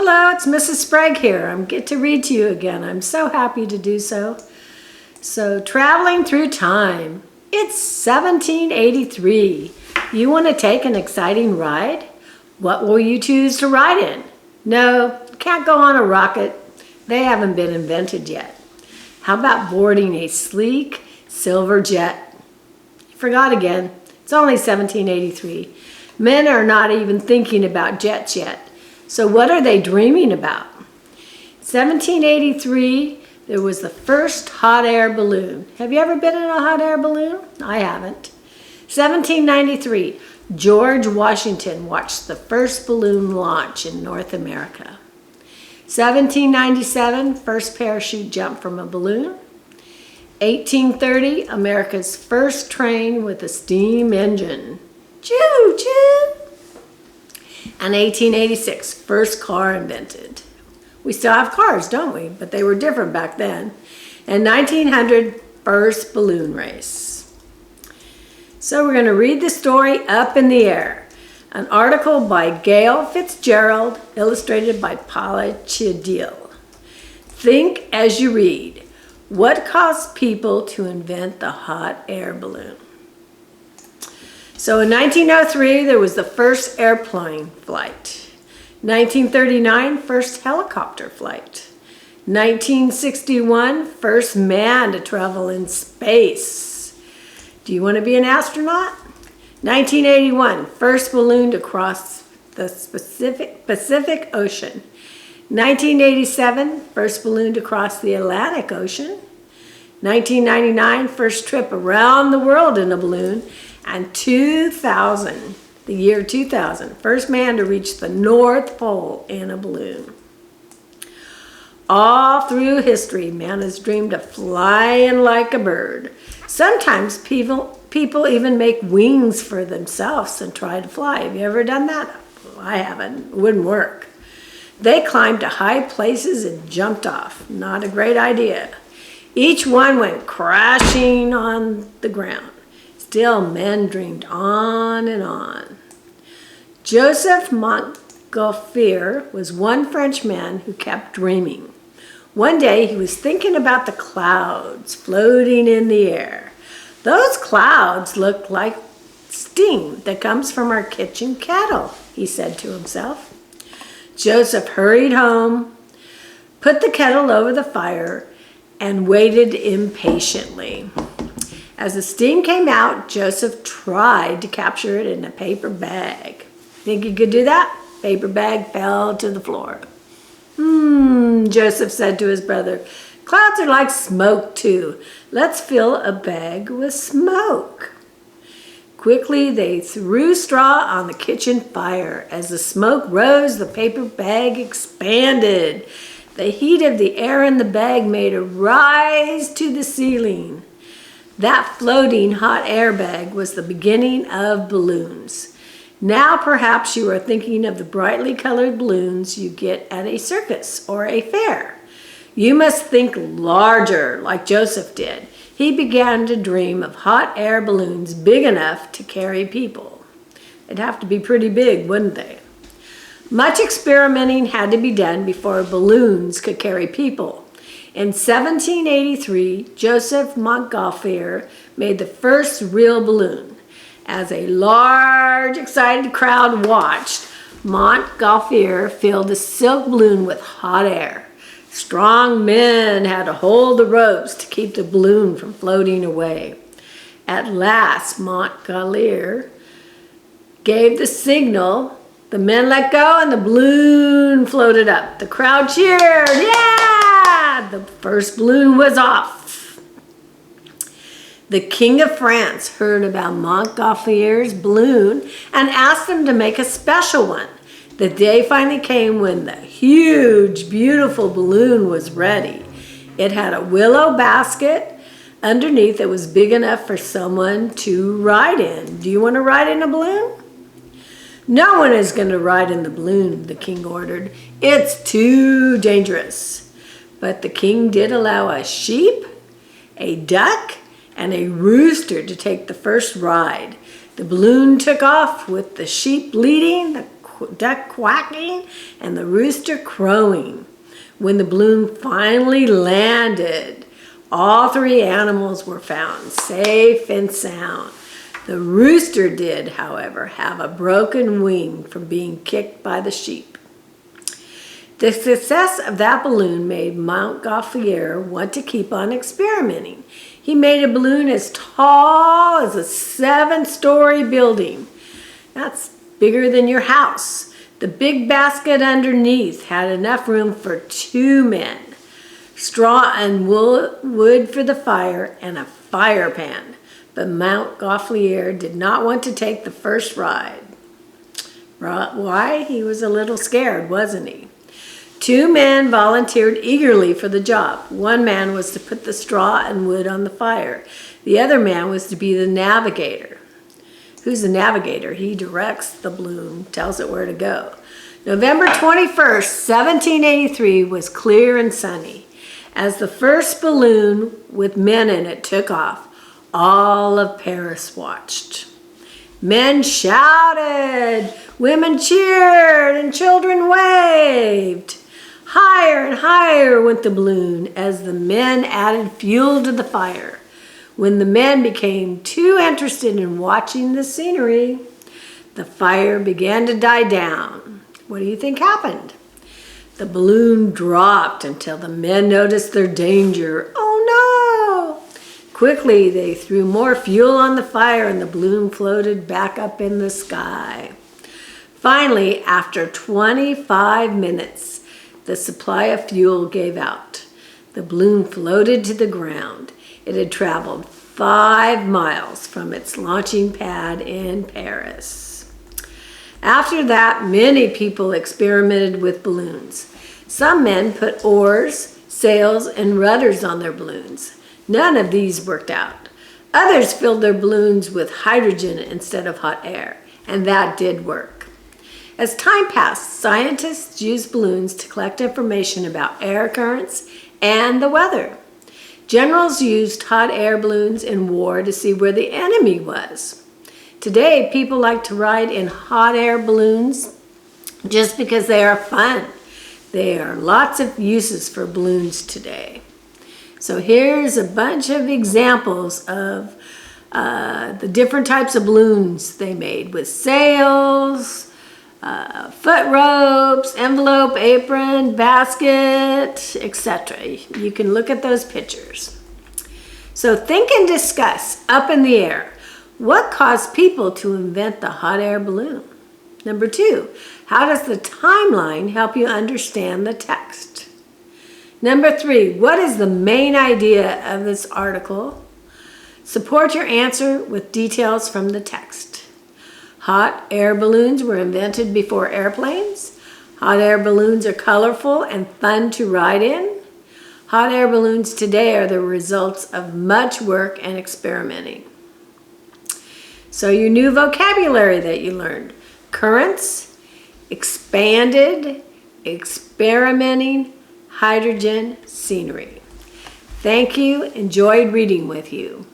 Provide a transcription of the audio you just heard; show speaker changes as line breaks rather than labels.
Hello, it's Mrs. Sprague here. I get to read to you again. I'm so happy to do so. So, traveling through time. It's 1783. You want to take an exciting ride? What will you choose to ride in? No, can't go on a rocket. They haven't been invented yet. How about boarding a sleek silver jet? You forgot again. It's only 1783. Men are not even thinking about jets yet. So what are they dreaming about? 1783, there was the first hot air balloon. Have you ever been in a hot air balloon? I haven't. 1793, George Washington watched the first balloon launch in North America. 1797, first parachute jump from a balloon. 1830, America's first train with a steam engine. Choo choo! And 1886, first car invented. We still have cars, don't we? But they were different back then. And 1900, first balloon race. So we're going to read the story Up in the Air. An article by Gail Fitzgerald, illustrated by Paula Chidil. Think as you read. What caused people to invent the hot air balloon? So in 1903, there was the first airplane flight. 1939, first helicopter flight. 1961, first man to travel in space. Do you want to be an astronaut? 1981, first balloon to cross the Pacific Ocean. 1987, first balloon to cross the Atlantic Ocean. 1999, first trip around the world in a balloon. And 2000, the year 2000, first man to reach the North Pole in a balloon. All through history, man has dreamed of flying like a bird. Sometimes people even make wings for themselves and try to fly. Have you ever done that? Well, I haven't. It wouldn't work. They climbed to high places and jumped off. Not a great idea. Each one went crashing on the ground. Still, men dreamed on and on. Joseph Montgolfier was one French man who kept dreaming. One day, he was thinking about the clouds floating in the air. Those clouds looked like steam that comes from our kitchen kettle, he said to himself. Joseph hurried home, put the kettle over the fire, and waited impatiently. As the steam came out, Joseph tried to capture it in a paper bag. Think he could do that? Paper bag fell to the floor. Joseph said to his brother, clouds are like smoke too. Let's fill a bag with smoke. Quickly, they threw straw on the kitchen fire. As the smoke rose, the paper bag expanded. The heat of the air in the bag made a rise to the ceiling. That floating hot air bag was the beginning of balloons. Now perhaps you are thinking of the brightly colored balloons you get at a circus or a fair. You must think larger, like Joseph did. He began to dream of hot air balloons big enough to carry people. They'd have to be pretty big, wouldn't they? Much experimenting had to be done before balloons could carry people. In 1783, Joseph Montgolfier made the first real balloon. As a large, excited crowd watched, Montgolfier filled the silk balloon with hot air. Strong men had to hold the ropes to keep the balloon from floating away. At last, Montgolfier gave the signal. The men let go and the balloon floated up. The crowd cheered. Yeah! The first balloon was off. The King of France heard about Montgolfier's balloon and asked him to make a special one. The day finally came when the huge, beautiful balloon was ready. It had a willow basket underneath that was big enough for someone to ride in. Do you want to ride in a balloon? No one is going to ride in the balloon, the king ordered. It's too dangerous. But the king did allow a sheep, a duck, and a rooster to take the first ride. The balloon took off with the sheep leading, the duck quacking and the rooster crowing. When the balloon finally landed, all three animals were found safe and sound. The rooster did, however, have a broken wing from being kicked by the sheep. The success of that balloon made Montgolfier want to keep on experimenting. He made a balloon as tall as a 7-story building. That's bigger than your house. The big basket underneath had enough room for 2 men. Straw and wood for the fire and a fire pan. But Montgolfier did not want to take the first ride. Why? He was a little scared, wasn't he? 2 men volunteered eagerly for the job. One man was to put the straw and wood on the fire. The other man was to be the navigator. Who's the navigator? He directs the balloon, tells it where to go. November 21st, 1783 was clear and sunny. As the first balloon with men in it took off, all of Paris watched. Men shouted, women cheered, and children waved. Higher and higher went the balloon as the men added fuel to the fire. When the men became too interested in watching the scenery, the fire began to die down. What do you think happened? The balloon dropped until the men noticed their danger. Oh no! Quickly, they threw more fuel on the fire and the balloon floated back up in the sky. Finally, after 25 minutes, the supply of fuel gave out. The balloon floated to the ground. It had traveled 5 miles from its launching pad in Paris. After that, many people experimented with balloons. Some men put oars, sails, and rudders on their balloons. None of these worked out. Others filled their balloons with hydrogen instead of hot air, and that did work. As time passed, scientists used balloons to collect information about air currents and the weather. Generals used hot air balloons in war to see where the enemy was. Today, people like to ride in hot air balloons just because they are fun. There are lots of uses for balloons today. So here's a bunch of examples of the different types of balloons they made with sails, foot ropes, envelope, apron, basket, etc. You can look at those pictures. So think and discuss, up in the air, what caused people to invent the hot air balloon? Number 2, how does the timeline help you understand the text? Number 3, what is the main idea of this article? Support your answer with details from the text. Hot air balloons were invented before airplanes. Hot air balloons are colorful and fun to ride in. Hot air balloons today are the results of much work and experimenting. So your new vocabulary that you learned: currents, expanded, experimenting, hydrogen, scenery. Thank you. Enjoyed reading with you.